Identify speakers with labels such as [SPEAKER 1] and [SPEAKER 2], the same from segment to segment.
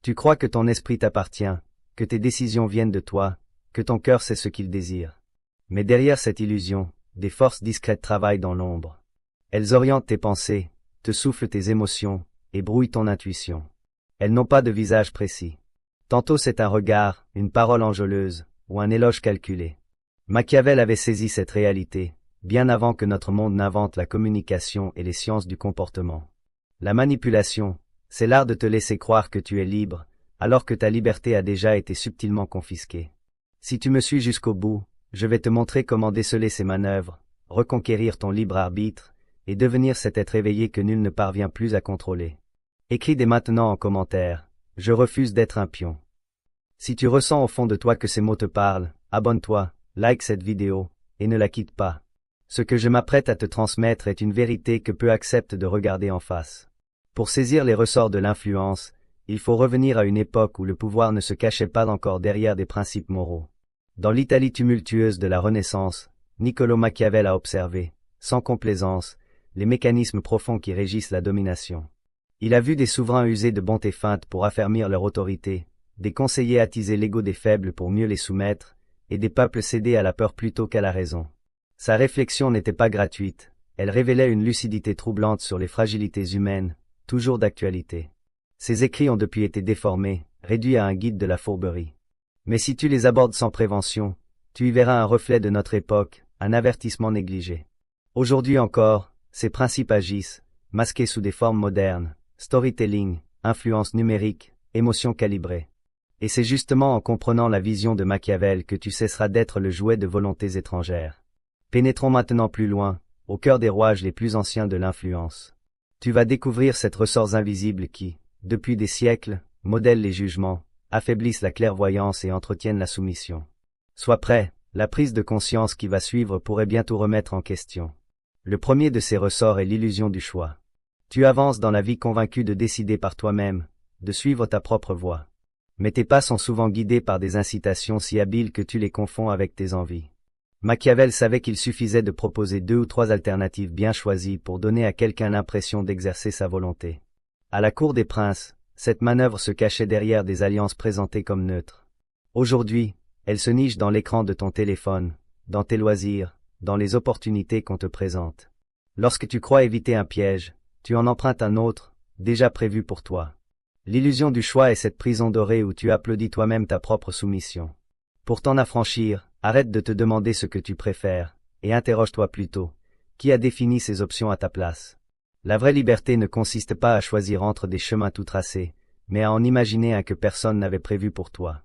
[SPEAKER 1] Tu crois que ton esprit t'appartient, que tes décisions viennent de toi, que ton cœur sait ce qu'il désire. Mais derrière cette illusion, des forces discrètes travaillent dans l'ombre. Elles orientent tes pensées, te soufflent tes émotions, et brouillent ton intuition. Elles n'ont pas de visage précis. Tantôt c'est un regard, une parole enjôleuse, ou un éloge calculé. Machiavel avait saisi cette réalité, bien avant que notre monde n'invente la communication et les sciences du comportement. La manipulation, c'est l'art de te laisser croire que tu es libre, alors que ta liberté a déjà été subtilement confisquée. Si tu me suis jusqu'au bout, je vais te montrer comment déceler ces manœuvres, reconquérir ton libre arbitre, et devenir cet être éveillé que nul ne parvient plus à contrôler. Écris dès maintenant en commentaire, je refuse d'être un pion. Si tu ressens au fond de toi que ces mots te parlent, abonne-toi, like cette vidéo, et ne la quitte pas. Ce que je m'apprête à te transmettre est une vérité que peu acceptent de regarder en face. Pour saisir les ressorts de l'influence, il faut revenir à une époque où le pouvoir ne se cachait pas encore derrière des principes moraux. Dans l'Italie tumultueuse de la Renaissance, Niccolò Machiavel a observé, sans complaisance, les mécanismes profonds qui régissent la domination. Il a vu des souverains user de bontés feintes pour affermir leur autorité, des conseillers attiser l'ego des faibles pour mieux les soumettre, et des peuples céder à la peur plutôt qu'à la raison. Sa réflexion n'était pas gratuite, elle révélait une lucidité troublante sur les fragilités humaines, toujours d'actualité. Ses écrits ont depuis été déformés, réduits à un guide de la fourberie. Mais si tu les abordes sans prévention, tu y verras un reflet de notre époque, un avertissement négligé. Aujourd'hui encore, ces principes agissent, masqués sous des formes modernes, storytelling, influence numérique, émotion calibrée. Et c'est justement en comprenant la vision de Machiavel que tu cesseras d'être le jouet de volontés étrangères. Pénétrons maintenant plus loin, au cœur des rouages les plus anciens de l'influence. Tu vas découvrir cette ressorts invisible qui, depuis des siècles, modèlent les jugements, affaiblissent la clairvoyance et entretiennent la soumission. Sois prêt, la prise de conscience qui va suivre pourrait bientôt remettre en question. Le premier de ces ressorts est l'illusion du choix. Tu avances dans la vie convaincu de décider par toi-même, de suivre ta propre voie. Mais tes pas sont souvent guidés par des incitations si habiles que tu les confonds avec tes envies. Machiavel savait qu'il suffisait de proposer 2 ou 3 alternatives bien choisies pour donner à quelqu'un l'impression d'exercer sa volonté. À la cour des princes, cette manœuvre se cachait derrière des alliances présentées comme neutres. Aujourd'hui, elle se niche dans l'écran de ton téléphone, dans tes loisirs, dans les opportunités qu'on te présente. Lorsque tu crois éviter un piège, tu en empruntes un autre, déjà prévu pour toi. L'illusion du choix est cette prison dorée où tu applaudis toi-même ta propre soumission. Pour t'en affranchir, arrête de te demander ce que tu préfères, et interroge-toi plutôt, qui a défini ces options à ta place. La vraie liberté ne consiste pas à choisir entre des chemins tout tracés, mais à en imaginer un que personne n'avait prévu pour toi.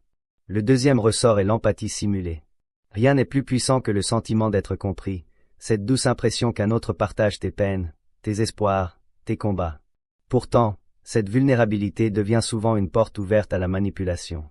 [SPEAKER 1] Le deuxième ressort est l'empathie simulée. Rien n'est plus puissant que le sentiment d'être compris, cette douce impression qu'un autre partage tes peines, tes espoirs, tes combats. Pourtant, cette vulnérabilité devient souvent une porte ouverte à la manipulation.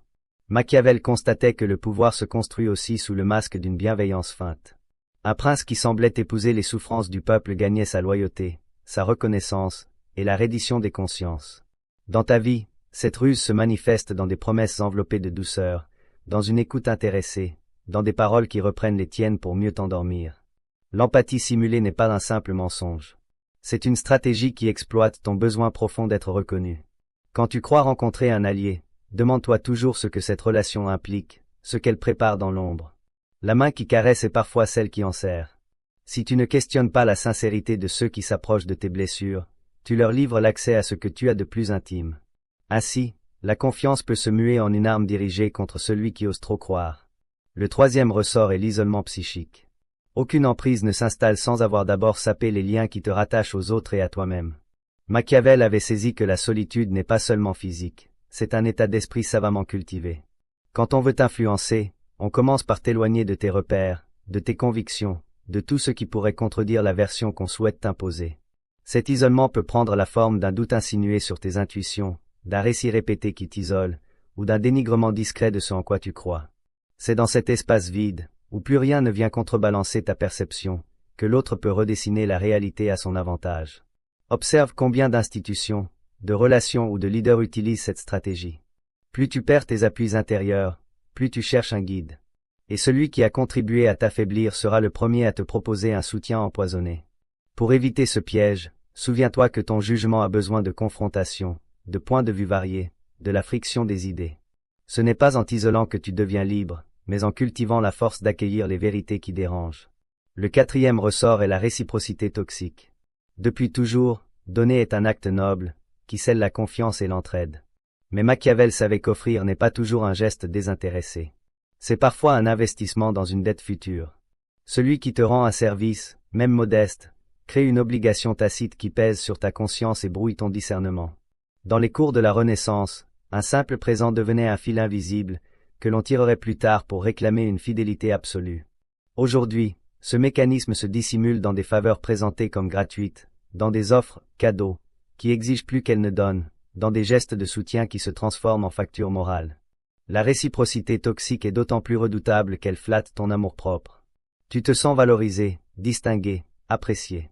[SPEAKER 1] Machiavel constatait que le pouvoir se construit aussi sous le masque d'une bienveillance feinte. Un prince qui semblait épouser les souffrances du peuple gagnait sa loyauté, sa reconnaissance, et la reddition des consciences. Dans ta vie, cette ruse se manifeste dans des promesses enveloppées de douceur, dans une écoute intéressée, dans des paroles qui reprennent les tiennes pour mieux t'endormir. L'empathie simulée n'est pas un simple mensonge. C'est une stratégie qui exploite ton besoin profond d'être reconnu. Quand tu crois rencontrer un allié, demande-toi toujours ce que cette relation implique, ce qu'elle prépare dans l'ombre. La main qui caresse est parfois celle qui en serre. Si tu ne questionnes pas la sincérité de ceux qui s'approchent de tes blessures, tu leur livres l'accès à ce que tu as de plus intime. Ainsi, la confiance peut se muer en une arme dirigée contre celui qui ose trop croire. Le troisième ressort est l'isolement psychique. Aucune emprise ne s'installe sans avoir d'abord sapé les liens qui te rattachent aux autres et à toi-même. Machiavel avait saisi que la solitude n'est pas seulement physique, c'est un état d'esprit savamment cultivé. Quand on veut t'influencer, on commence par t'éloigner de tes repères, de tes convictions, de tout ce qui pourrait contredire la version qu'on souhaite t'imposer. Cet isolement peut prendre la forme d'un doute insinué sur tes intuitions, d'un récit répété qui t'isole, ou d'un dénigrement discret de ce en quoi tu crois. C'est dans cet espace vide, où plus rien ne vient contrebalancer ta perception, que l'autre peut redessiner la réalité à son avantage. Observe combien d'institutions, de relations ou de leaders utilisent cette stratégie. Plus tu perds tes appuis intérieurs, plus tu cherches un guide. Et celui qui a contribué à t'affaiblir sera le premier à te proposer un soutien empoisonné. Pour éviter ce piège, souviens-toi que ton jugement a besoin de confrontation, de points de vue variés, de la friction des idées. Ce n'est pas en t'isolant que tu deviens libre, mais en cultivant la force d'accueillir les vérités qui dérangent. Le quatrième ressort est la réciprocité toxique. Depuis toujours, donner est un acte noble, qui scelle la confiance et l'entraide. Mais Machiavel savait qu'offrir n'est pas toujours un geste désintéressé. C'est parfois un investissement dans une dette future. Celui qui te rend un service, même modeste, crée une obligation tacite qui pèse sur ta conscience et brouille ton discernement. Dans les cours de la Renaissance, un simple présent devenait un fil invisible, que l'on tirerait plus tard pour réclamer une fidélité absolue. Aujourd'hui, ce mécanisme se dissimule dans des faveurs présentées comme gratuites, dans des offres, cadeaux, qui exigent plus qu'elles ne donnent, dans des gestes de soutien qui se transforment en facture morale. La réciprocité toxique est d'autant plus redoutable qu'elle flatte ton amour-propre. Tu te sens valorisé, distingué, apprécié.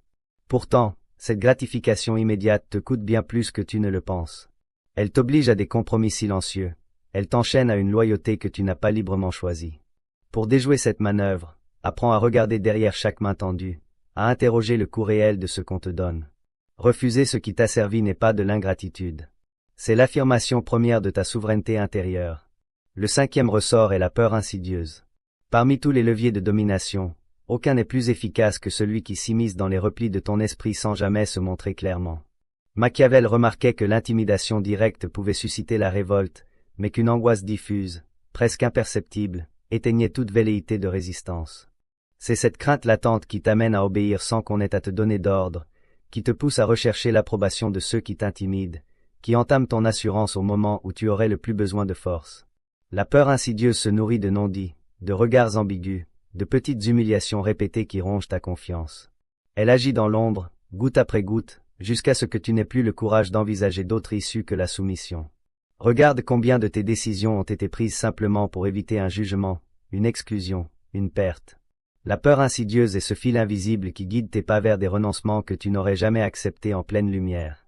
[SPEAKER 1] Pourtant, cette gratification immédiate te coûte bien plus que tu ne le penses. Elle t'oblige à des compromis silencieux, elle t'enchaîne à une loyauté que tu n'as pas librement choisie. Pour déjouer cette manœuvre, apprends à regarder derrière chaque main tendue, à interroger le coût réel de ce qu'on te donne. Refuser ce qui t'a servi n'est pas de l'ingratitude. C'est l'affirmation première de ta souveraineté intérieure. Le cinquième ressort est la peur insidieuse. Parmi tous les leviers de domination, aucun n'est plus efficace que celui qui s'immisce dans les replis de ton esprit sans jamais se montrer clairement. Machiavel remarquait que l'intimidation directe pouvait susciter la révolte, mais qu'une angoisse diffuse, presque imperceptible, éteignait toute velléité de résistance. C'est cette crainte latente qui t'amène à obéir sans qu'on ait à te donner d'ordre, qui te pousse à rechercher l'approbation de ceux qui t'intimident, qui entament ton assurance au moment où tu aurais le plus besoin de force. La peur insidieuse se nourrit de non-dits, de regards ambigus, de petites humiliations répétées qui rongent ta confiance. Elle agit dans l'ombre, goutte après goutte, jusqu'à ce que tu n'aies plus le courage d'envisager d'autre issue que la soumission. Regarde combien de tes décisions ont été prises simplement pour éviter un jugement, une exclusion, une perte. La peur insidieuse est ce fil invisible qui guide tes pas vers des renoncements que tu n'aurais jamais acceptés en pleine lumière.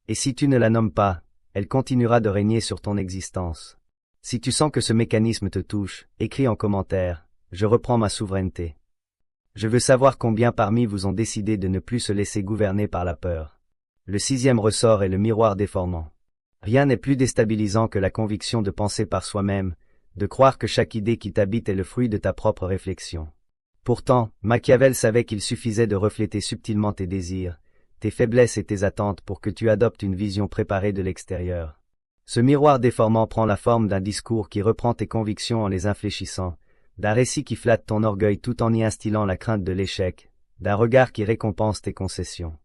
[SPEAKER 1] Et si tu ne la nommes pas, elle continuera de régner sur ton existence. Si tu sens que ce mécanisme te touche, écris en commentaire « Je reprends ma souveraineté ». Je veux savoir combien parmi vous ont décidé de ne plus se laisser gouverner par la peur. Le sixième ressort est le miroir déformant. Rien n'est plus déstabilisant que la conviction de penser par soi-même, de croire que chaque idée qui t'habite est le fruit de ta propre réflexion. Pourtant, Machiavel savait qu'il suffisait de refléter subtilement tes désirs, tes faiblesses et tes attentes pour que tu adoptes une vision préparée de l'extérieur. Ce miroir déformant prend la forme d'un discours qui reprend tes convictions en les infléchissant, d'un récit qui flatte ton orgueil tout en y instillant la crainte de l'échec, d'un regard qui récompense tes concessions.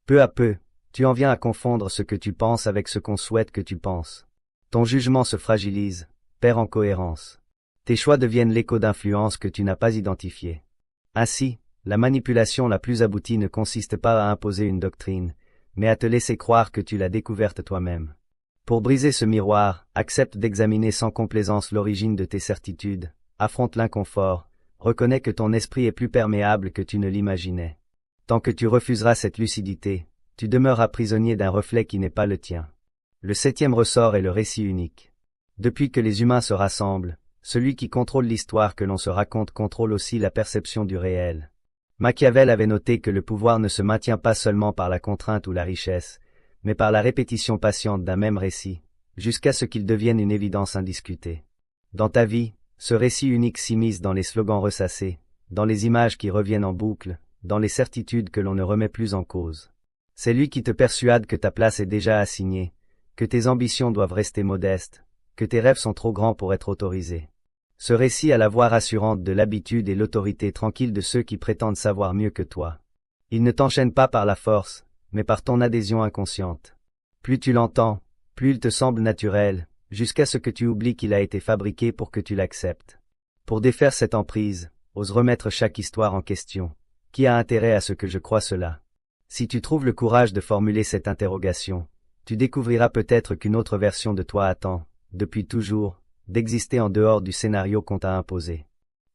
[SPEAKER 1] Peu à peu, tu en viens à confondre ce que tu penses avec ce qu'on souhaite que tu penses. Ton jugement se fragilise, perd en cohérence. Tes choix deviennent l'écho d'influences que tu n'as pas identifiées. Ainsi, la manipulation la plus aboutie ne consiste pas à imposer une doctrine, mais à te laisser croire que tu l'as découverte toi-même. Pour briser ce miroir, accepte d'examiner sans complaisance l'origine de tes certitudes, affronte l'inconfort, reconnais que ton esprit est plus perméable que tu ne l'imaginais. Tant que tu refuseras cette lucidité, tu demeureras prisonnier d'un reflet qui n'est pas le tien. Le septième ressort est le récit unique. Depuis que les humains se rassemblent, celui qui contrôle l'histoire que l'on se raconte contrôle aussi la perception du réel. Machiavel avait noté que le pouvoir ne se maintient pas seulement par la contrainte ou la richesse, mais par la répétition patiente d'un même récit, jusqu'à ce qu'il devienne une évidence indiscutée. Dans ta vie, ce récit unique s'immisce dans les slogans ressassés, dans les images qui reviennent en boucle, dans les certitudes que l'on ne remet plus en cause. C'est lui qui te persuade que ta place est déjà assignée, que tes ambitions doivent rester modestes, que tes rêves sont trop grands pour être autorisés. Ce récit a la voix rassurante de l'habitude et l'autorité tranquille de ceux qui prétendent savoir mieux que toi. Il ne t'enchaîne pas par la force, mais par ton adhésion inconsciente. Plus tu l'entends, plus il te semble naturel, jusqu'à ce que tu oublies qu'il a été fabriqué pour que tu l'acceptes. Pour défaire cette emprise, ose remettre chaque histoire en question. Qui a intérêt à ce que je croie cela? Si tu trouves le courage de formuler cette interrogation, tu découvriras peut-être qu'une autre version de toi attend, depuis toujours, d'exister en dehors du scénario qu'on t'a imposé.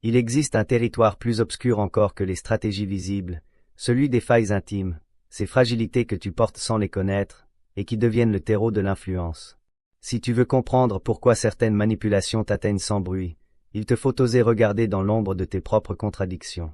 [SPEAKER 1] Il existe un territoire plus obscur encore que les stratégies visibles, celui des failles intimes, ces fragilités que tu portes sans les connaître, et qui deviennent le terreau de l'influence. Si tu veux comprendre pourquoi certaines manipulations t'atteignent sans bruit, il te faut oser regarder dans l'ombre de tes propres contradictions.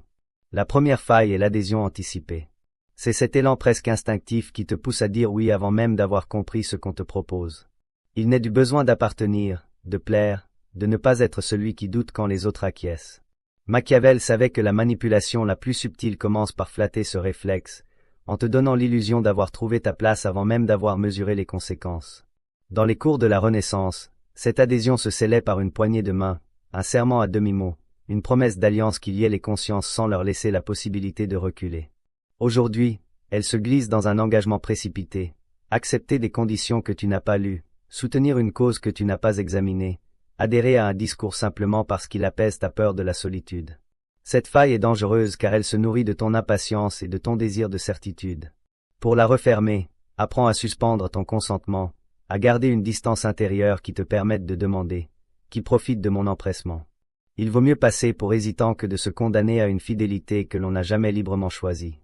[SPEAKER 1] La première faille est l'adhésion anticipée. C'est cet élan presque instinctif qui te pousse à dire oui avant même d'avoir compris ce qu'on te propose. Il naît du besoin d'appartenir, de plaire, de ne pas être celui qui doute quand les autres acquiescent. Machiavel savait que la manipulation la plus subtile commence par flatter ce réflexe, en te donnant l'illusion d'avoir trouvé ta place avant même d'avoir mesuré les conséquences. Dans les cours de la Renaissance, cette adhésion se scellait par une poignée de main, un serment à demi-mot, une promesse d'alliance qui liait les consciences sans leur laisser la possibilité de reculer. Aujourd'hui, elle se glisse dans un engagement précipité, accepter des conditions que tu n'as pas lues, soutenir une cause que tu n'as pas examinée, adhérer à un discours simplement parce qu'il apaise ta peur de la solitude. Cette faille est dangereuse car elle se nourrit de ton impatience et de ton désir de certitude. Pour la refermer, apprends à suspendre ton consentement, à garder une distance intérieure qui te permette de demander, qui profite de mon empressement. Il vaut mieux passer pour hésitant que de se condamner à une fidélité que l'on n'a jamais librement choisie.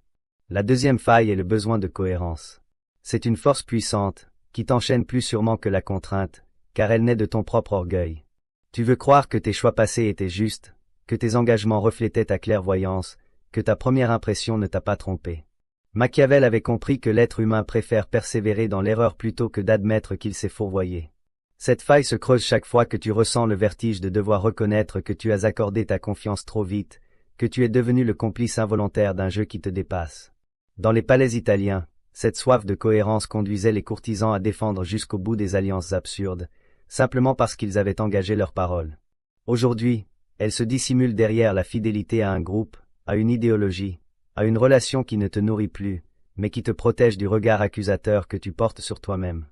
[SPEAKER 1] La deuxième faille est le besoin de cohérence. C'est une force puissante, qui t'enchaîne plus sûrement que la contrainte, car elle naît de ton propre orgueil. Tu veux croire que tes choix passés étaient justes, que tes engagements reflétaient ta clairvoyance, que ta première impression ne t'a pas trompé. Machiavel avait compris que l'être humain préfère persévérer dans l'erreur plutôt que d'admettre qu'il s'est fourvoyé. Cette faille se creuse chaque fois que tu ressens le vertige de devoir reconnaître que tu as accordé ta confiance trop vite, que tu es devenu le complice involontaire d'un jeu qui te dépasse. Dans les palais italiens, cette soif de cohérence conduisait les courtisans à défendre jusqu'au bout des alliances absurdes, simplement parce qu'ils avaient engagé leur parole. Aujourd'hui, elle se dissimule derrière la fidélité à un groupe, à une idéologie, à une relation qui ne te nourrit plus, mais qui te protège du regard accusateur que tu portes sur toi-même.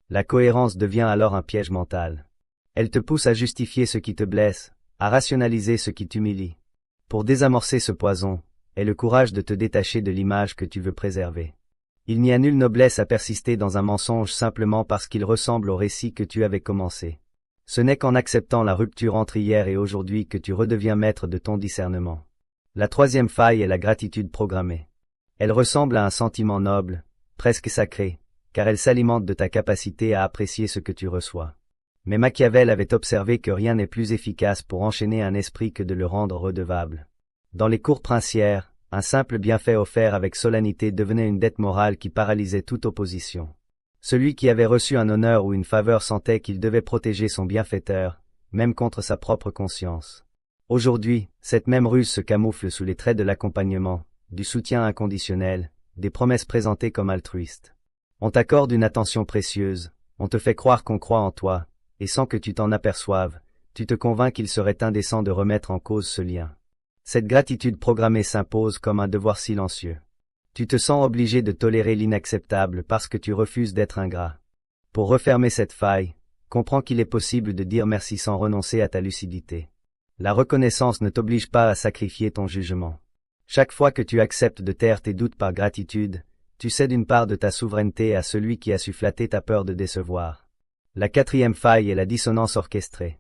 [SPEAKER 1] La cohérence devient alors un piège mental. Elle te pousse à justifier ce qui te blesse, à rationaliser ce qui t'humilie. Pour désamorcer ce poison, aie le courage de te détacher de l'image que tu veux préserver. Il n'y a nulle noblesse à persister dans un mensonge simplement parce qu'il ressemble au récit que tu avais commencé. Ce n'est qu'en acceptant la rupture entre hier et aujourd'hui que tu redeviens maître de ton discernement. La troisième faille est la gratitude programmée. Elle ressemble à un sentiment noble, presque sacré, car elle s'alimente de ta capacité à apprécier ce que tu reçois. Mais Machiavel avait observé que rien n'est plus efficace pour enchaîner un esprit que de le rendre redevable. Dans les cours princières, un simple bienfait offert avec solennité devenait une dette morale qui paralysait toute opposition. Celui qui avait reçu un honneur ou une faveur sentait qu'il devait protéger son bienfaiteur, même contre sa propre conscience. Aujourd'hui, cette même ruse se camoufle sous les traits de l'accompagnement, du soutien inconditionnel, des promesses présentées comme altruistes. On t'accorde une attention précieuse, on te fait croire qu'on croit en toi, et sans que tu t'en aperçoives, tu te convaincs qu'il serait indécent de remettre en cause ce lien. Cette gratitude programmée s'impose comme un devoir silencieux. Tu te sens obligé de tolérer l'inacceptable parce que tu refuses d'être ingrat. Pour refermer cette faille, comprends qu'il est possible de dire merci sans renoncer à ta lucidité. La reconnaissance ne t'oblige pas à sacrifier ton jugement. Chaque fois que tu acceptes de taire tes doutes par gratitude, tu cèdes une part de ta souveraineté à celui qui a su flatter ta peur de décevoir. La quatrième faille est la dissonance orchestrée.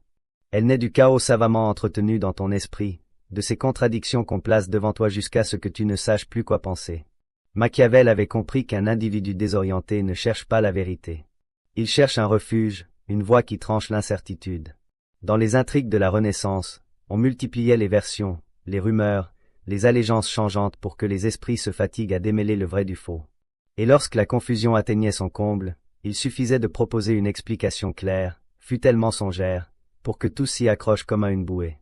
[SPEAKER 1] Elle naît du chaos savamment entretenu dans ton esprit, de ces contradictions qu'on place devant toi jusqu'à ce que tu ne saches plus quoi penser. Machiavel avait compris qu'un individu désorienté ne cherche pas la vérité. Il cherche un refuge, une voie qui tranche l'incertitude. Dans les intrigues de la Renaissance, on multipliait les versions, les rumeurs, les allégeances changeantes pour que les esprits se fatiguent à démêler le vrai du faux. Et lorsque la confusion atteignait son comble, il suffisait de proposer une explication claire, fût-elle mensongère, pour que tous s'y accrochent comme à une bouée.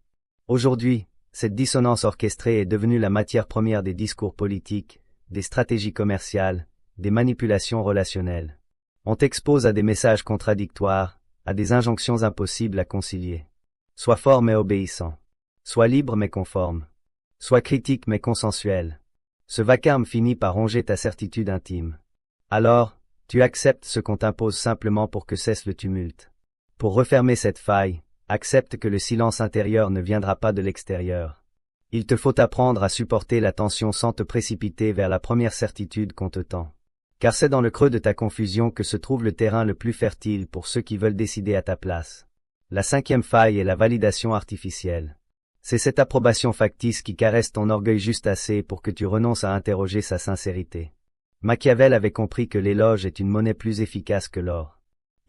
[SPEAKER 1] Aujourd'hui, cette dissonance orchestrée est devenue la matière première des discours politiques, des stratégies commerciales, des manipulations relationnelles. On t'expose à des messages contradictoires, à des injonctions impossibles à concilier. Sois fort mais obéissant. Sois libre mais conforme. Sois critique mais consensuel. Ce vacarme finit par ronger ta certitude intime. Alors, tu acceptes ce qu'on t'impose simplement pour que cesse le tumulte. Pour refermer cette faille, accepte que le silence intérieur ne viendra pas de l'extérieur. Il te faut apprendre à supporter la tension sans te précipiter vers la première certitude qu'on te tend. Car c'est dans le creux de ta confusion que se trouve le terrain le plus fertile pour ceux qui veulent décider à ta place. La cinquième faille est la validation artificielle. C'est cette approbation factice qui caresse ton orgueil juste assez pour que tu renonces à interroger sa sincérité. Machiavel avait compris que l'éloge est une monnaie plus efficace que l'or.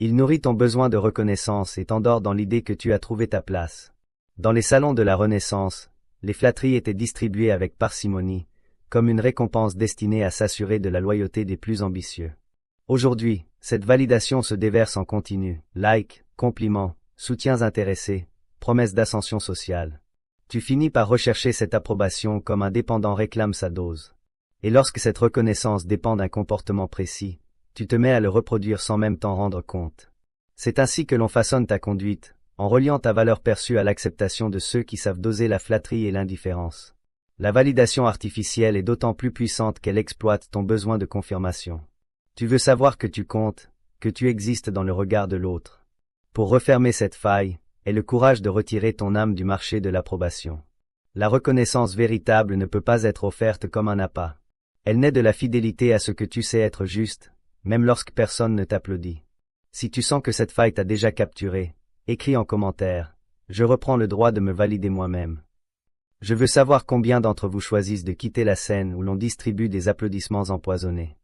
[SPEAKER 1] Il nourrit ton besoin de reconnaissance et t'endort dans l'idée que tu as trouvé ta place. Dans les salons de la Renaissance, les flatteries étaient distribuées avec parcimonie, comme une récompense destinée à s'assurer de la loyauté des plus ambitieux. Aujourd'hui, cette validation se déverse en continu, likes, compliments, soutiens intéressés, promesses d'ascension sociale. Tu finis par rechercher cette approbation comme un dépendant réclame sa dose. Et lorsque cette reconnaissance dépend d'un comportement précis, tu te mets à le reproduire sans même t'en rendre compte. C'est ainsi que l'on façonne ta conduite, en reliant ta valeur perçue à l'acceptation de ceux qui savent doser la flatterie et l'indifférence. La validation artificielle est d'autant plus puissante qu'elle exploite ton besoin de confirmation. Tu veux savoir que tu comptes, que tu existes dans le regard de l'autre. Pour refermer cette faille, aie le courage de retirer ton âme du marché de l'approbation. La reconnaissance véritable ne peut pas être offerte comme un appât. Elle naît de la fidélité à ce que tu sais être juste, même lorsque personne ne t'applaudit. Si tu sens que cette faille t'a déjà capturé, écris en commentaire « Je reprends le droit de me valider moi-même ». Je veux savoir combien d'entre vous choisissent de quitter la scène où l'on distribue des applaudissements empoisonnés.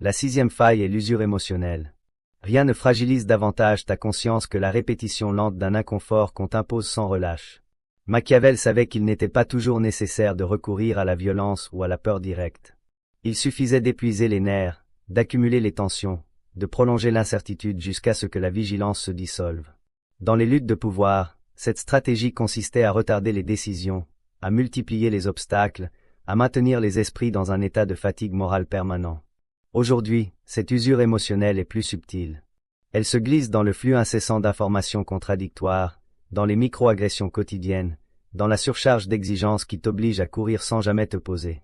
[SPEAKER 1] La 6e faille est l'usure émotionnelle. Rien ne fragilise davantage ta conscience que la répétition lente d'un inconfort qu'on t'impose sans relâche. Machiavel savait qu'il n'était pas toujours nécessaire de recourir à la violence ou à la peur directe. Il suffisait d'épuiser les nerfs, d'accumuler les tensions, de prolonger l'incertitude jusqu'à ce que la vigilance se dissolve. Dans les luttes de pouvoir, cette stratégie consistait à retarder les décisions, à multiplier les obstacles, à maintenir les esprits dans un état de fatigue morale permanent. Aujourd'hui, cette usure émotionnelle est plus subtile. Elle se glisse dans le flux incessant d'informations contradictoires, dans les micro-agressions quotidiennes, dans la surcharge d'exigences qui t'oblige à courir sans jamais te poser.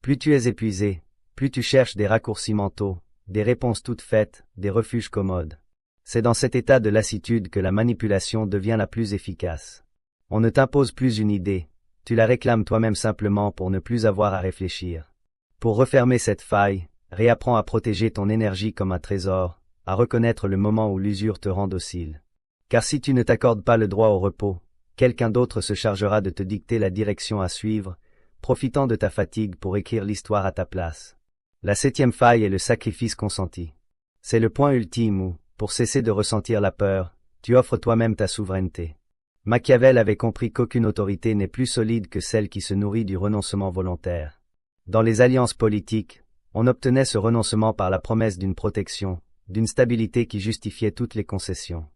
[SPEAKER 1] Plus tu es épuisé, plus tu cherches des raccourcis mentaux, des réponses toutes faites, des refuges commodes. C'est dans cet état de lassitude que la manipulation devient la plus efficace. On ne t'impose plus une idée, tu la réclames toi-même simplement pour ne plus avoir à réfléchir. Pour refermer cette faille, réapprends à protéger ton énergie comme un trésor, à reconnaître le moment où l'usure te rend docile. Car si tu ne t'accordes pas le droit au repos, quelqu'un d'autre se chargera de te dicter la direction à suivre, profitant de ta fatigue pour écrire l'histoire à ta place. La 7e faille est le sacrifice consenti. C'est le point ultime où, pour cesser de ressentir la peur, tu offres toi-même ta souveraineté. Machiavel avait compris qu'aucune autorité n'est plus solide que celle qui se nourrit du renoncement volontaire. Dans les alliances politiques, on obtenait ce renoncement par la promesse d'une protection, d'une stabilité qui justifiait toutes les concessions.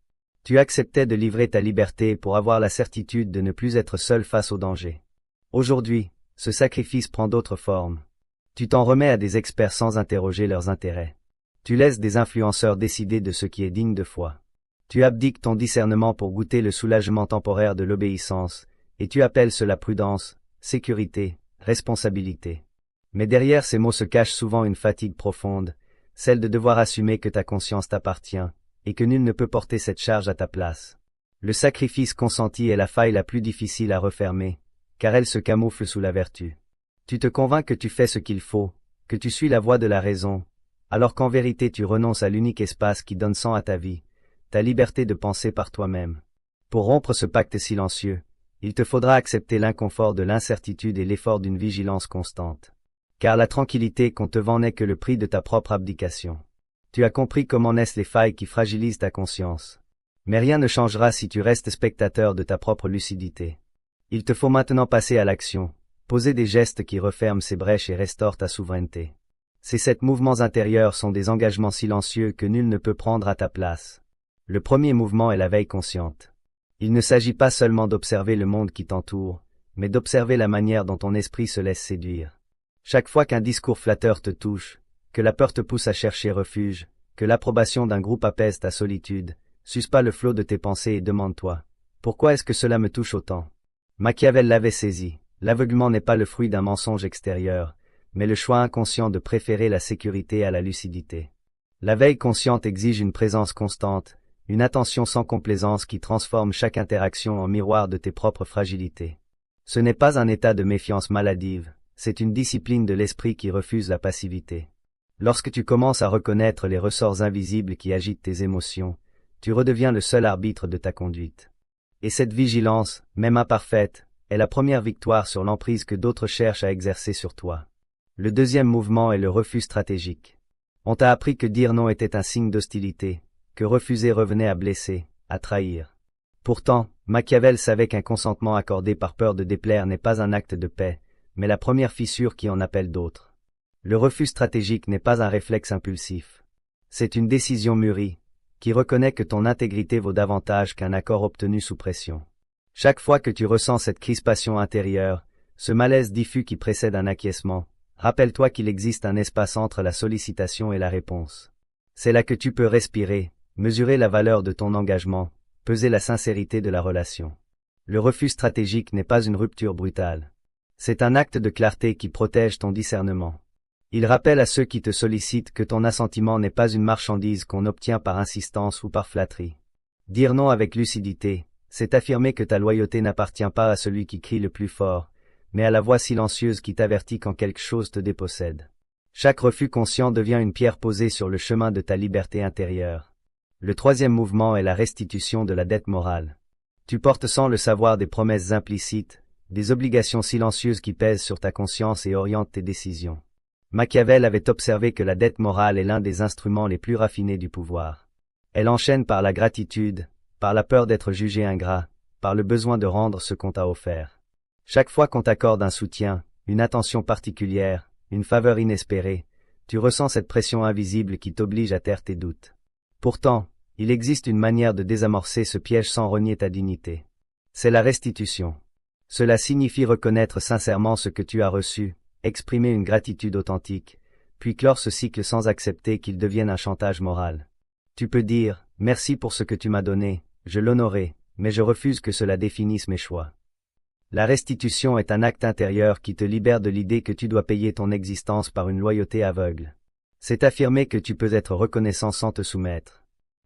[SPEAKER 1] Tu acceptais de livrer ta liberté pour avoir la certitude de ne plus être seul face au danger. Aujourd'hui, ce sacrifice prend d'autres formes. Tu t'en remets à des experts sans interroger leurs intérêts. Tu laisses des influenceurs décider de ce qui est digne de foi. Tu abdiques ton discernement pour goûter le soulagement temporaire de l'obéissance, et tu appelles cela prudence, sécurité, responsabilité. Mais derrière ces mots se cache souvent une fatigue profonde, celle de devoir assumer que ta conscience t'appartient, et que nul ne peut porter cette charge à ta place. Le sacrifice consenti est la faille la plus difficile à refermer, car elle se camoufle sous la vertu. Tu te convaincs que tu fais ce qu'il faut, que tu suis la voie de la raison, alors qu'en vérité tu renonces à l'unique espace qui donne sens à ta vie, ta liberté de penser par toi-même. Pour rompre ce pacte silencieux, il te faudra accepter l'inconfort de l'incertitude et l'effort d'une vigilance constante. Car la tranquillité qu'on te vend n'est que le prix de ta propre abdication. Tu as compris comment naissent les failles qui fragilisent ta conscience. Mais rien ne changera si tu restes spectateur de ta propre lucidité. Il te faut maintenant passer à l'action, poser des gestes qui referment ces brèches et restaurent ta souveraineté. Ces 7 mouvements intérieurs sont des engagements silencieux que nul ne peut prendre à ta place. Le premier mouvement est la veille consciente. Il ne s'agit pas seulement d'observer le monde qui t'entoure, mais d'observer la manière dont ton esprit se laisse séduire. Chaque fois qu'un discours flatteur te touche, que la peur te pousse à chercher refuge, que l'approbation d'un groupe apaise ta solitude, suspends le flot de tes pensées et demande-toi, pourquoi est-ce que cela me touche autant? Machiavel l'avait saisi, l'aveuglement n'est pas le fruit d'un mensonge extérieur, mais le choix inconscient de préférer la sécurité à la lucidité. La veille consciente exige une présence constante, une attention sans complaisance qui transforme chaque interaction en miroir de tes propres fragilités. Ce n'est pas un état de méfiance maladive, c'est une discipline de l'esprit qui refuse la passivité. Lorsque tu commences à reconnaître les ressorts invisibles qui agitent tes émotions, tu redeviens le seul arbitre de ta conduite. Et cette vigilance, même imparfaite, est la première victoire sur l'emprise que d'autres cherchent à exercer sur toi. Le deuxième mouvement est le refus stratégique. On t'a appris que dire non était un signe d'hostilité, que refuser revenait à blesser, à trahir. Pourtant, Machiavel savait qu'un consentement accordé par peur de déplaire n'est pas un acte de paix, mais la première fissure qui en appelle d'autres. Le refus stratégique n'est pas un réflexe impulsif. C'est une décision mûrie, qui reconnaît que ton intégrité vaut davantage qu'un accord obtenu sous pression. Chaque fois que tu ressens cette crispation intérieure, ce malaise diffus qui précède un acquiescement, rappelle-toi qu'il existe un espace entre la sollicitation et la réponse. C'est là que tu peux respirer, mesurer la valeur de ton engagement, peser la sincérité de la relation. Le refus stratégique n'est pas une rupture brutale. C'est un acte de clarté qui protège ton discernement. Il rappelle à ceux qui te sollicitent que ton assentiment n'est pas une marchandise qu'on obtient par insistance ou par flatterie. Dire non avec lucidité, c'est affirmer que ta loyauté n'appartient pas à celui qui crie le plus fort, mais à la voix silencieuse qui t'avertit quand quelque chose te dépossède. Chaque refus conscient devient une pierre posée sur le chemin de ta liberté intérieure. Le troisième mouvement est la restitution de la dette morale. Tu portes sans le savoir des promesses implicites, des obligations silencieuses qui pèsent sur ta conscience et orientent tes décisions. Machiavel avait observé que la dette morale est l'un des instruments les plus raffinés du pouvoir. Elle enchaîne par la gratitude, par la peur d'être jugé ingrat, par le besoin de rendre ce qu'on t'a offert. Chaque fois qu'on t'accorde un soutien, une attention particulière, une faveur inespérée, tu ressens cette pression invisible qui t'oblige à taire tes doutes. Pourtant, il existe une manière de désamorcer ce piège sans renier ta dignité. C'est la restitution. Cela signifie reconnaître sincèrement ce que tu as reçu, exprimer une gratitude authentique, puis clore ce cycle sans accepter qu'il devienne un chantage moral. Tu peux dire « Merci pour ce que tu m'as donné, je l'honorerai, mais je refuse que cela définisse mes choix. » La restitution est un acte intérieur qui te libère de l'idée que tu dois payer ton existence par une loyauté aveugle. C'est affirmer que tu peux être reconnaissant sans te soumettre.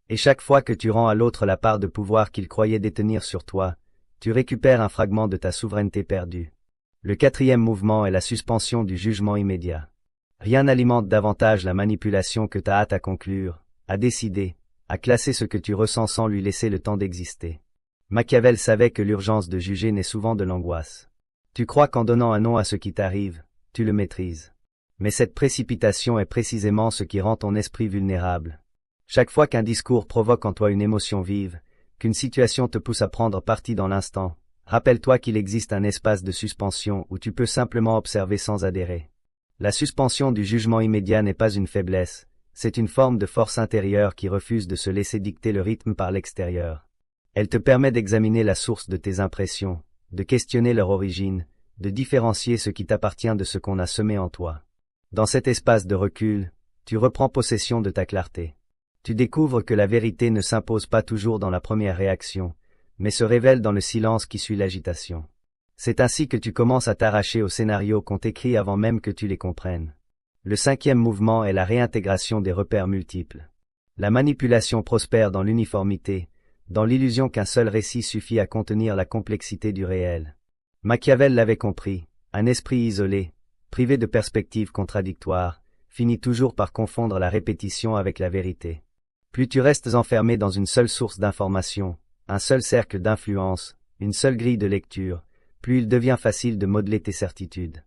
[SPEAKER 1] Et chaque fois que tu rends à l'autre la part de pouvoir qu'il croyait détenir sur toi, tu récupères un fragment de ta souveraineté perdue. Le quatrième mouvement est la suspension du jugement immédiat. Rien n'alimente davantage la manipulation que ta hâte à conclure, à décider, à classer ce que tu ressens sans lui laisser le temps d'exister. Machiavel savait que l'urgence de juger naît souvent de l'angoisse. Tu crois qu'en donnant un nom à ce qui t'arrive, tu le maîtrises. Mais cette précipitation est précisément ce qui rend ton esprit vulnérable. Chaque fois qu'un discours provoque en toi une émotion vive, qu'une situation te pousse à prendre parti dans l'instant, rappelle-toi qu'il existe un espace de suspension où tu peux simplement observer sans adhérer. La suspension du jugement immédiat n'est pas une faiblesse, c'est une forme de force intérieure qui refuse de se laisser dicter le rythme par l'extérieur. Elle te permet d'examiner la source de tes impressions, de questionner leur origine, de différencier ce qui t'appartient de ce qu'on a semé en toi. Dans cet espace de recul, tu reprends possession de ta clarté. Tu découvres que la vérité ne s'impose pas toujours dans la première réaction, mais se révèle dans le silence qui suit l'agitation. C'est ainsi que tu commences à t'arracher aux scénarios qu'on t'écrit avant même que tu les comprennes. Le cinquième mouvement est la réintégration des repères multiples. La manipulation prospère dans l'uniformité, dans l'illusion qu'un seul récit suffit à contenir la complexité du réel. Machiavel l'avait compris, un esprit isolé, privé de perspectives contradictoires, finit toujours par confondre la répétition avec la vérité. Plus tu restes enfermé dans une seule source d'information, un seul cercle d'influence, une seule grille de lecture, plus il devient facile de modeler tes certitudes.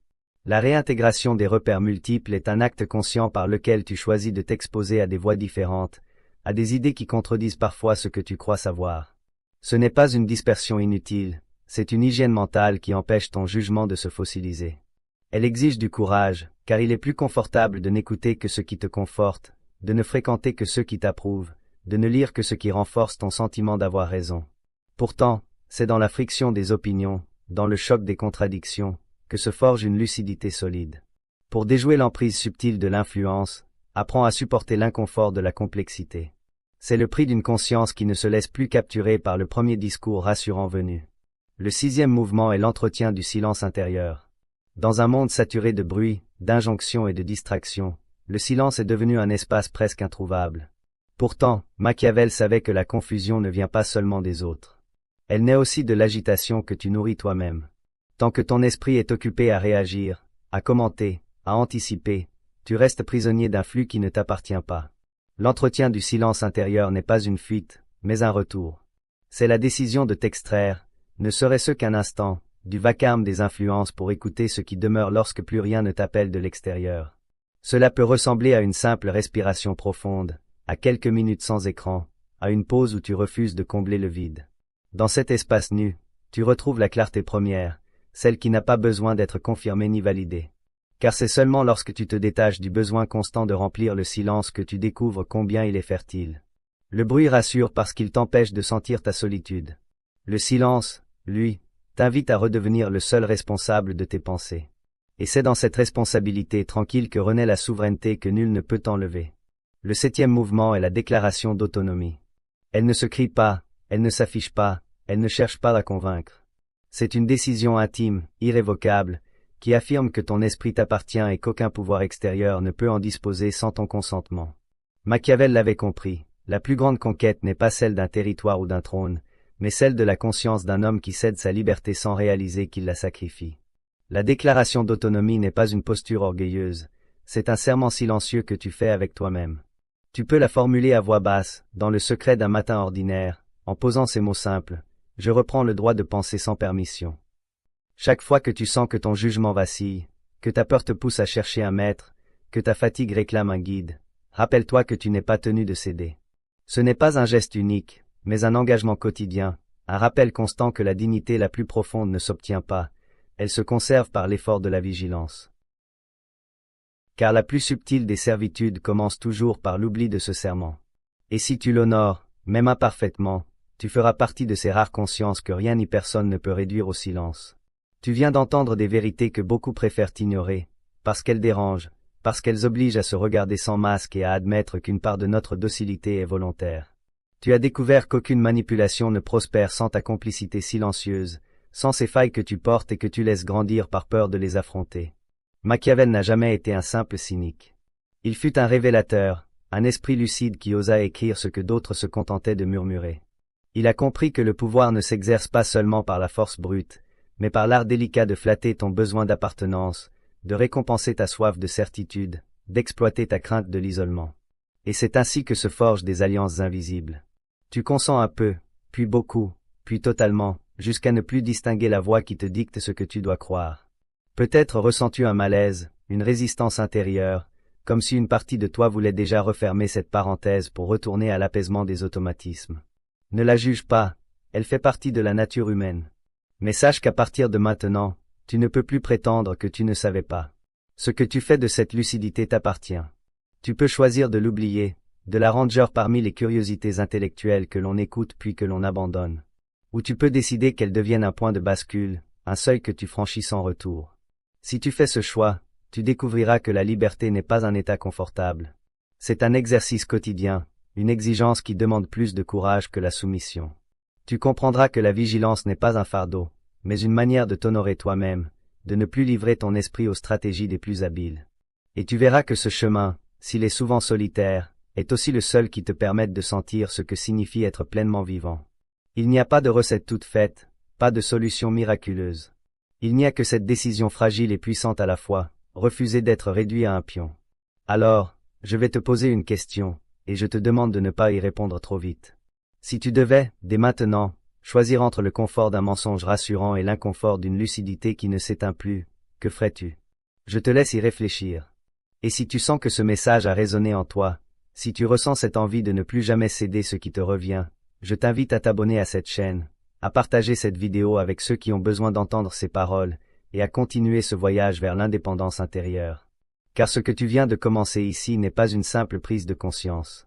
[SPEAKER 1] La réintégration des repères multiples est un acte conscient par lequel tu choisis de t'exposer à des voix différentes, à des idées qui contredisent parfois ce que tu crois savoir. Ce n'est pas une dispersion inutile, c'est une hygiène mentale qui empêche ton jugement de se fossiliser. Elle exige du courage, car il est plus confortable de n'écouter que ce qui te conforte, de ne fréquenter que ceux qui t'approuvent, de ne lire que ce qui renforce ton sentiment d'avoir raison. Pourtant, c'est dans la friction des opinions, dans le choc des contradictions, que se forge une lucidité solide. Pour déjouer l'emprise subtile de l'influence, apprends à supporter l'inconfort de la complexité. C'est le prix d'une conscience qui ne se laisse plus capturer par le premier discours rassurant venu. Le sixième mouvement est l'entretien du silence intérieur. Dans un monde saturé de bruit, d'injonctions et de distractions, le silence est devenu un espace presque introuvable. Pourtant, Machiavel savait que la confusion ne vient pas seulement des autres. Elle naît aussi de l'agitation que tu nourris toi-même. Tant que ton esprit est occupé à réagir, à commenter, à anticiper, tu restes prisonnier d'un flux qui ne t'appartient pas. L'entretien du silence intérieur n'est pas une fuite, mais un retour. C'est la décision de t'extraire, ne serait-ce qu'un instant, du vacarme des influences pour écouter ce qui demeure lorsque plus rien ne t'appelle de l'extérieur. Cela peut ressembler à une simple respiration profonde, à quelques minutes sans écran, à une pause où tu refuses de combler le vide. Dans cet espace nu, tu retrouves la clarté première, celle qui n'a pas besoin d'être confirmée ni validée. Car c'est seulement lorsque tu te détaches du besoin constant de remplir le silence que tu découvres combien il est fertile. Le bruit rassure parce qu'il t'empêche de sentir ta solitude. Le silence, lui, t'invite à redevenir le seul responsable de tes pensées. Et c'est dans cette responsabilité tranquille que renaît la souveraineté que nul ne peut enlever. Le 7e mouvement est la déclaration d'autonomie. Elle ne se crie pas, elle ne s'affiche pas, elle ne cherche pas à convaincre. C'est une décision intime, irrévocable, qui affirme que ton esprit t'appartient et qu'aucun pouvoir extérieur ne peut en disposer sans ton consentement. Machiavel l'avait compris, la plus grande conquête n'est pas celle d'un territoire ou d'un trône, mais celle de la conscience d'un homme qui cède sa liberté sans réaliser qu'il la sacrifie. La déclaration d'autonomie n'est pas une posture orgueilleuse, c'est un serment silencieux que tu fais avec toi-même. Tu peux la formuler à voix basse, dans le secret d'un matin ordinaire, en posant ces mots simples, « Je reprends le droit de penser sans permission ». Chaque fois que tu sens que ton jugement vacille, que ta peur te pousse à chercher un maître, que ta fatigue réclame un guide, rappelle-toi que tu n'es pas tenu de céder. Ce n'est pas un geste unique, mais un engagement quotidien, un rappel constant que la dignité la plus profonde ne s'obtient pas, elle se conserve par l'effort de la vigilance. Car la plus subtile des servitudes commence toujours par l'oubli de ce serment. Et si tu l'honores, même imparfaitement, tu feras partie de ces rares consciences que rien ni personne ne peut réduire au silence. Tu viens d'entendre des vérités que beaucoup préfèrent ignorer, parce qu'elles dérangent, parce qu'elles obligent à se regarder sans masque et à admettre qu'une part de notre docilité est volontaire. Tu as découvert qu'aucune manipulation ne prospère sans ta complicité silencieuse, sans ces failles que tu portes et que tu laisses grandir par peur de les affronter. Machiavel n'a jamais été un simple cynique. Il fut un révélateur, un esprit lucide qui osa écrire ce que d'autres se contentaient de murmurer. Il a compris que le pouvoir ne s'exerce pas seulement par la force brute, mais par l'art délicat de flatter ton besoin d'appartenance, de récompenser ta soif de certitude, d'exploiter ta crainte de l'isolement. Et c'est ainsi que se forgent des alliances invisibles. Tu consens un peu, puis beaucoup, puis totalement, jusqu'à ne plus distinguer la voix qui te dicte ce que tu dois croire. Peut-être ressens-tu un malaise, une résistance intérieure, comme si une partie de toi voulait déjà refermer cette parenthèse pour retourner à l'apaisement des automatismes. Ne la juge pas, elle fait partie de la nature humaine. Mais sache qu'à partir de maintenant, tu ne peux plus prétendre que tu ne savais pas. Ce que tu fais de cette lucidité t'appartient. Tu peux choisir de l'oublier, de la ranger parmi les curiosités intellectuelles que l'on écoute puis que l'on abandonne. Ou tu peux décider qu'elle devienne un point de bascule, un seuil que tu franchis sans retour. Si tu fais ce choix, tu découvriras que la liberté n'est pas un état confortable. C'est un exercice quotidien, une exigence qui demande plus de courage que la soumission. Tu comprendras que la vigilance n'est pas un fardeau, mais une manière de t'honorer toi-même, de ne plus livrer ton esprit aux stratégies des plus habiles. Et tu verras que ce chemin, s'il est souvent solitaire, est aussi le seul qui te permette de sentir ce que signifie être pleinement vivant. Il n'y a pas de recette toute faite, pas de solution miraculeuse. Il n'y a que cette décision fragile et puissante à la fois, refuser d'être réduit à un pion. Alors, je vais te poser une question, et je te demande de ne pas y répondre trop vite. Si tu devais, dès maintenant, choisir entre le confort d'un mensonge rassurant et l'inconfort d'une lucidité qui ne s'éteint plus, que ferais-tu? Je te laisse y réfléchir. Et si tu sens que ce message a résonné en toi, si tu ressens cette envie de ne plus jamais céder ce qui te revient, je t'invite à t'abonner à cette chaîne, à partager cette vidéo avec ceux qui ont besoin d'entendre ces paroles, et à continuer ce voyage vers l'indépendance intérieure. Car ce que tu viens de commencer ici n'est pas une simple prise de conscience.